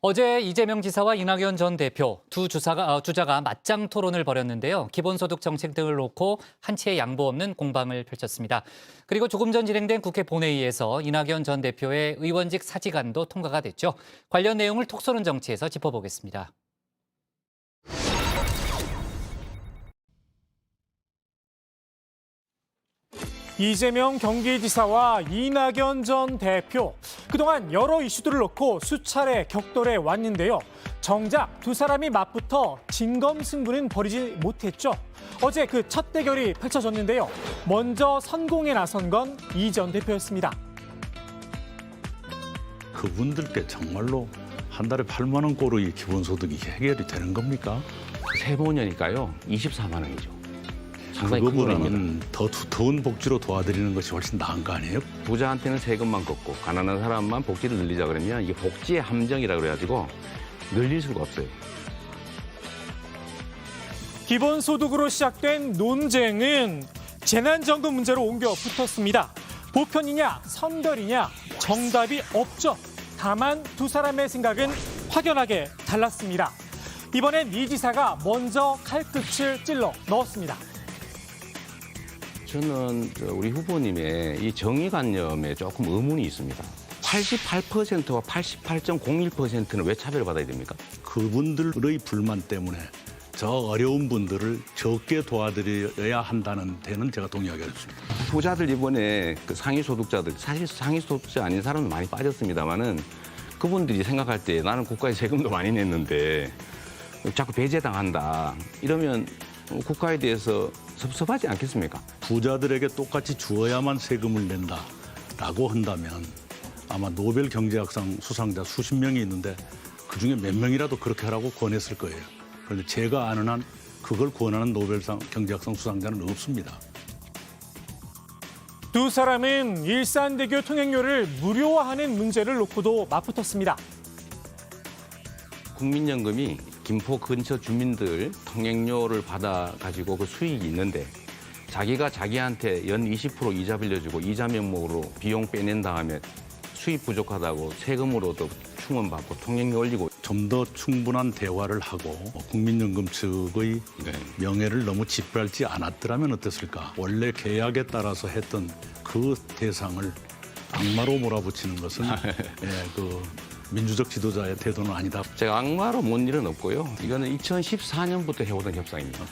어제 이재명 지사와 이낙연 전 대표 두 주자가 맞짱 토론을 벌였는데요. 기본소득 정책 등을 놓고 한치의 양보 없는 공방을 펼쳤습니다. 그리고 조금 전 진행된 국회 본회의에서 이낙연 전 대표의 의원직 사직안도 통과가 됐죠. 관련 내용을 톡 쏘는 정치에서 짚어보겠습니다. 이재명 경기지사와 이낙연 전 대표, 그동안 여러 이슈들을 놓고 수차례 격돌해 왔는데요. 정작 두 사람이 맞붙어 진검승부는 벌이지 못했죠. 어제 그 첫 대결이 펼쳐졌는데요. 먼저 선공에 나선 건 이 전 대표였습니다. 그분들께 정말로 한 달에 8만 원꼴의 기본소득이 해결이 되는 겁니까? 세모녀니까요. 24만 원이죠. 상당히 큰 돈입니다. 그거보다는 더 두터운 복지로 도와드리는 것이 훨씬 나은 거 아니에요? 부자한테는 세금만 걷고 가난한 사람만 복지를 늘리자 그러면 이게 복지의 함정이라 그래가지고 늘릴 수가 없어요. 기본소득으로 시작된 논쟁은 재난정금 문제로 옮겨 붙었습니다. 보편이냐 선별이냐 정답이 없죠. 다만 두 사람의 생각은 확연하게 달랐습니다. 이번엔 이 지사가 먼저 칼끝을 찔러 넣었습니다. 저는 우리 후보님의 이 정의관념에 조금 의문이 있습니다. 88%와 88.01%는 왜 차별받아야 됩니까? 그분들의 불만 때문에 저 어려운 분들을 적게 도와드려야 한다는 데는 제가 동의하기 어렵습니다. 부자들 이번에 그 상위소득자들, 사실 상위소득자 아닌 사람은 많이 빠졌습니다만은 그분들이 생각할 때 나는 국가에 세금도 많이 냈는데 자꾸 배제당한다. 이러면 국가에 대해서 섭섭하지 않겠습니까? 부자들에게 똑같이 주어야만 세금을 낸다라고 한다면 아마 노벨 경제학상 수상자 수십 명이 있는데 그중에 몇 명이라도 그렇게 하라고 권했을 거예요. 그런데 제가 아는 한 그걸 권하는 노벨상 경제학상 수상자는 없습니다. 두 사람은 일산대교 통행료를 무료화하는 문제를 놓고도 맞붙었습니다. 국민연금이 김포 근처 주민들 통행료를 받아가지고 그 수익이 있는데 자기가 자기한테 연 20% 이자 빌려주고 이자 명목으로 비용 빼낸 다음에 수입 부족하다고 세금으로도 충원받고 통행료 올리고 좀 더 충분한 대화를 하고 국민연금 측의 명예를 너무 짓밟지 않았더라면 어땠을까? 원래 계약에 따라서 했던 그 대상을 악마로 몰아붙이는 것은 그 민주적 지도자의 태도는 아니다. 제가 악마로 본 일은 없고요. 이거는 2014년부터 해오던 협상입니다.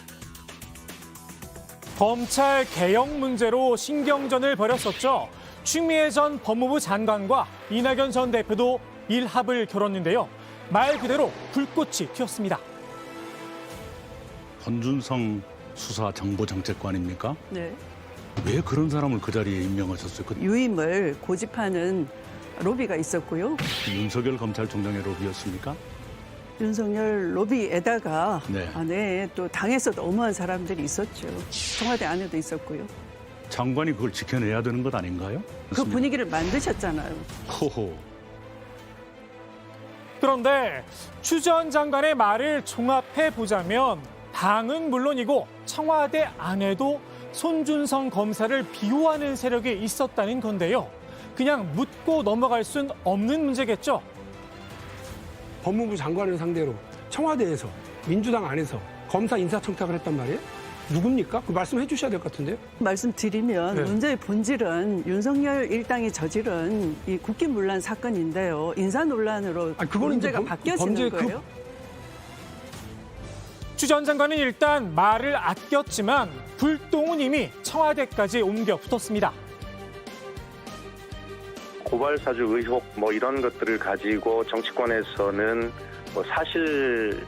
검찰 개혁 문제로 신경전을 벌였었죠. 추미애 전 법무부 장관과 이낙연 전 대표도 일합을 겨뤘는데요. 말 그대로 불꽃이 튀었습니다. 권준성 수사정보정책관입니까? 네. 왜 그런 사람을 그 자리에 임명하셨어요? 그 유임을 고집하는 로비가 있었고요. 윤석열 검찰총장의 로비였습니까? 윤석열 로비에다가 네. 안에 또 당에서도 어마한 사람들이 있었죠. 청와대 안에도 있었고요. 장관이 그걸 지켜내야 되는 것 아닌가요? 그 분위기를 만드셨잖아요. 호호. 그런데 추 전 장관의 말을 종합해 보자면 당은 물론이고 청와대 안에도 손준성 검사를 비호하는 세력이 있었다는 건데요. 그냥 묻고 넘어갈 순 없는 문제겠죠. 법무부 장관을 상대로 청와대에서 민주당 안에서 검사 인사청탁을 했단 말이에요? 누굽니까? 그 말씀해 주셔야 될 것 같은데요? 말씀드리면 네. 문제의 본질은 윤석열 일당이 저지른 이 국기문란 사건인데요. 인사 논란으로 그거는 문제가 이제 바뀌어지는 범죄의 거예요? 추 전 장관은 일단 말을 아꼈지만 불똥은 이미 청와대까지 옮겨 붙었습니다. 고발 사주 의혹 이런 것들을 가지고 정치권에서는 사실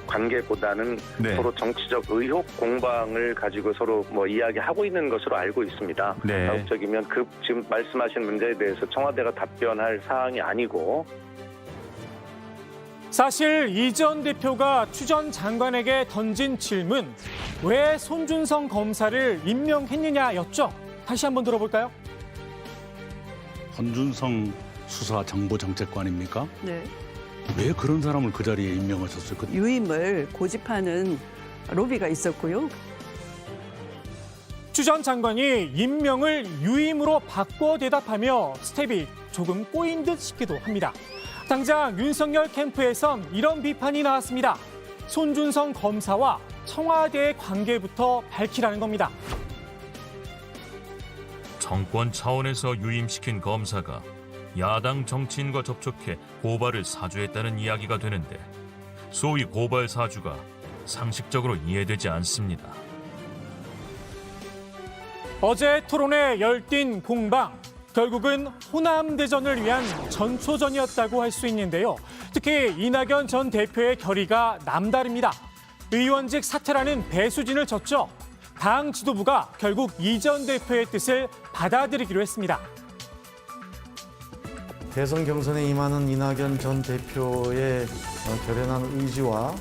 관계보다는 서로 정치적 의혹 공방을 가지고 서로 이야기하고 있는 것으로 알고 있습니다. 자극적이면 지금 말씀하신 문제에 대해서 청와대가 답변할 사항이 아니고. 사실 이 전 대표가 추 전 장관에게 던진 질문, 왜 손준성 검사를 임명했느냐였죠. 다시 한번 들어볼까요? 권준성 수사정보정책관입니까? 네. 왜 그런 사람을 그 자리에 임명하셨어요? 유임을 고집하는 로비가 있었고요. 추 전 장관이 임명을 유임으로 바꿔 대답하며 스텝이 조금 꼬인 듯 싶기도 합니다. 당장 윤석열 캠프에선 이런 비판이 나왔습니다. 손준성 검사와 청와대의 관계부터 밝히라는 겁니다. 정권 차원에서 유임시킨 검사가 야당 정치인과 접촉해 고발을 사주했다는 이야기가 되는데 소위 고발 사주가 상식적으로 이해되지 않습니다. 어제 토론회 열띤 공방, 결국은 호남대전을 위한 전초전이었다고 할 수 있는데요. 특히 이낙연 전 대표의 결의가 남다릅니다. 의원직 사퇴라는 배수진을 쳤죠. 당 지도부가 결국 이 전 대표의 뜻을 받아들이기로 했습니다. 대선 경선에 임하는 이낙연 전 대표의 결연한 의지와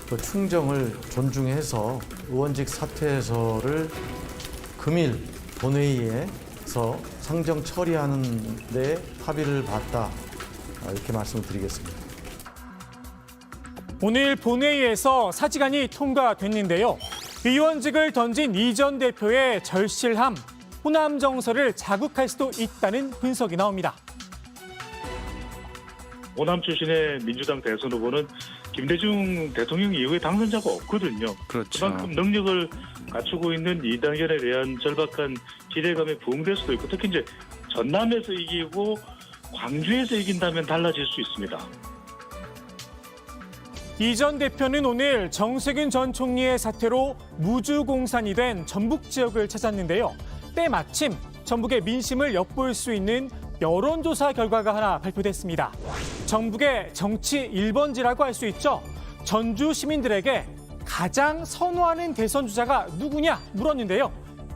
그 충정을 존중해서 의원직 사퇴 해서를 금일 본회의에서 상정 처리하는 데 합의를 봤다, 이렇게 말씀을 드리겠습니다. 오늘 본회의에서 사직안이 통과됐는데요. 의원직을 던진 이 전 대표의 절실함, 호남 정서를 자극할 수도 있다는 분석이 나옵니다. 호남 출신의 민주당 대선 후보는 김대중 대통령 이후에 당선자가 없거든요. 그렇죠. 그만큼 능력을 갖추고 있는 이낙연에 대한 절박한 기대감에 부응될 수도 있고, 특히 이제 전남에서 이기고 광주에서 이긴다면 달라질 수 있습니다. 이 전 대표는 오늘 정세균 전 총리의 사퇴로 무주공산이 된 전북 지역을 찾았는데요. 때마침 전북의 민심을 엿볼 수 있는 여론조사 결과가 하나 발표됐습니다. 전북의 정치 1번지라고 할 수 있죠. 전주 시민들에게 가장 선호하는 대선 주자가 누구냐 물었는데요.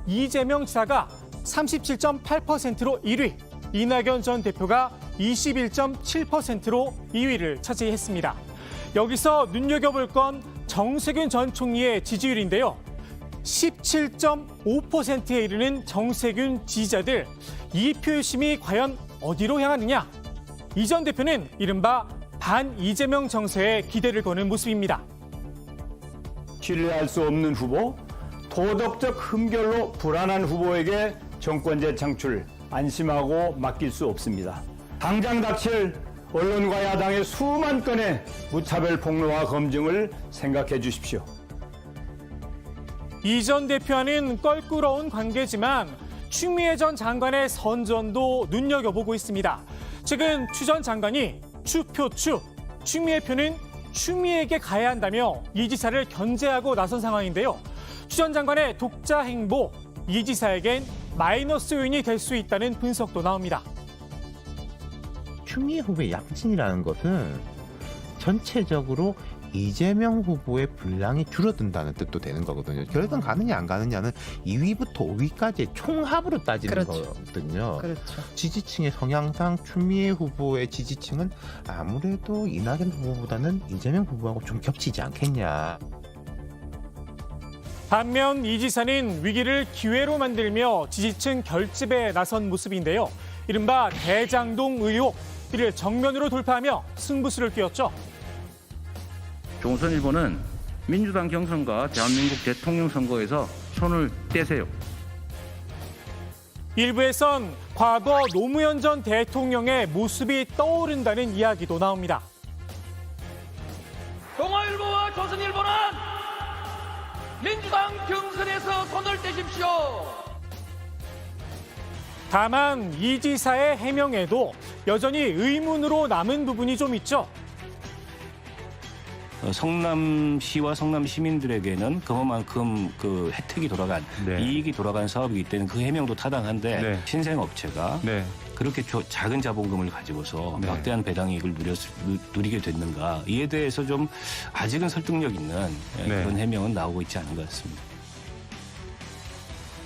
이재명 지사가 37.8%로 1위, 이낙연 전 대표가 21.7%로 2위를 차지했습니다. 여기서 눈여겨볼 건 정세균 전 총리의 지지율인데요. 17.5%에 이르는 정세균 지지자들, 이 표심이 과연 어디로 향하느냐? 이 전 대표는 이른바 반 이재명 정세에 기대를 거는 모습입니다. 신뢰할 수 없는 후보, 도덕적 흠결로 불안한 후보에게 정권제 창출 안심하고 맡길 수 없습니다. 당장 닥칠 언론과 야당의 수만 건의 무차별 폭로와 검증을 생각해 주십시오. 이 전 대표와는 껄끄러운 관계지만 추미애 전 장관의 선전도 눈여겨보고 있습니다. 최근 추 전 장관이 추표추, 추미애 표는 추미애에게 가야 한다며 이 지사를 견제하고 나선 상황인데요. 추 전 장관의 독자 행보, 이 지사에겐 마이너스 요인이 될 수 있다는 분석도 나옵니다. 추미애 후보의 약진이라는 것은 전체적으로 이재명 후보의 분량이 줄어든다는 뜻도 되는 거거든요. 결선 가느냐 안 가느냐는 2위부터 5위까지의 총합으로 따지는 거거든요. 그렇죠. 지지층의 성향상 추미애 후보의 지지층은 아무래도 이낙연 후보보다는 이재명 후보하고 좀 겹치지 않겠냐. 반면 이 지사는 위기를 기회로 만들며 지지층 결집에 나선 모습인데요. 이른바 대장동 의혹, 이를 정면으로 돌파하며 승부수를 띄웠죠. 조선일보는 민주당 경선과 대한민국 대통령 선거에서 손을 떼세요. 일부에선 과거 노무현 전 대통령의 모습이 떠오른다는 이야기도 나옵니다. 동아일보와 조선일보는 민주당 경선에서 손을 떼십시오. 다만 이 지사의 해명에도 여전히 의문으로 남은 부분이 좀 있죠. 성남시와 성남 시민들에게는 그만큼 그 혜택이 돌아간, 이익이 돌아간 사업이기 때문에 그 해명도 타당한데 신생업체가 그렇게 작은 자본금을 가지고서 막대한 배당 이익을 누리게 됐는가, 이에 대해서 좀 아직은 설득력 있는 그런 해명은 나오고 있지 않은 것 같습니다.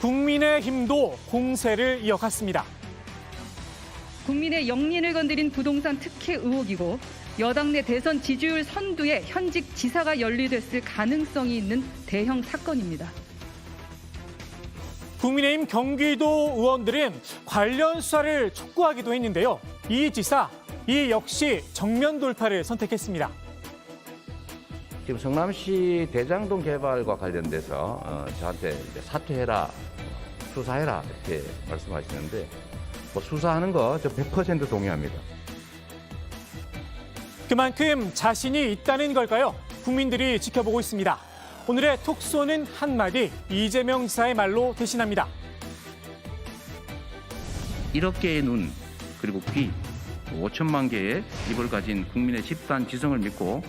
국민의힘도 공세를 이어갔습니다. 국민의 영린을 건드린 부동산 특혜 의혹이고 여당 내 대선 지지율 선두에 현직 지사가 연루됐을 가능성이 있는 대형 사건입니다. 국민의힘 경기도 의원들은 관련 수사를 촉구하기도 했는데요. 이 지사, 이 역시 정면 돌파를 선택했습니다. 지금 성남시 대장동 개발과 관련돼서 저한테 이제 사퇴해라, 수사해라 이렇게 말씀하시는데, 뭐 수사하는 거 저 100% 동의합니다. 그만큼 자신이 있다는 걸까요? 국민들이 지켜보고 있습니다. 오늘의 톡 쏘는 한마디 이재명 지사의 말로 대신합니다. 1억 개의 눈 그리고 귀 5천만 개의 입을 가진 국민의 집단 지성을 믿고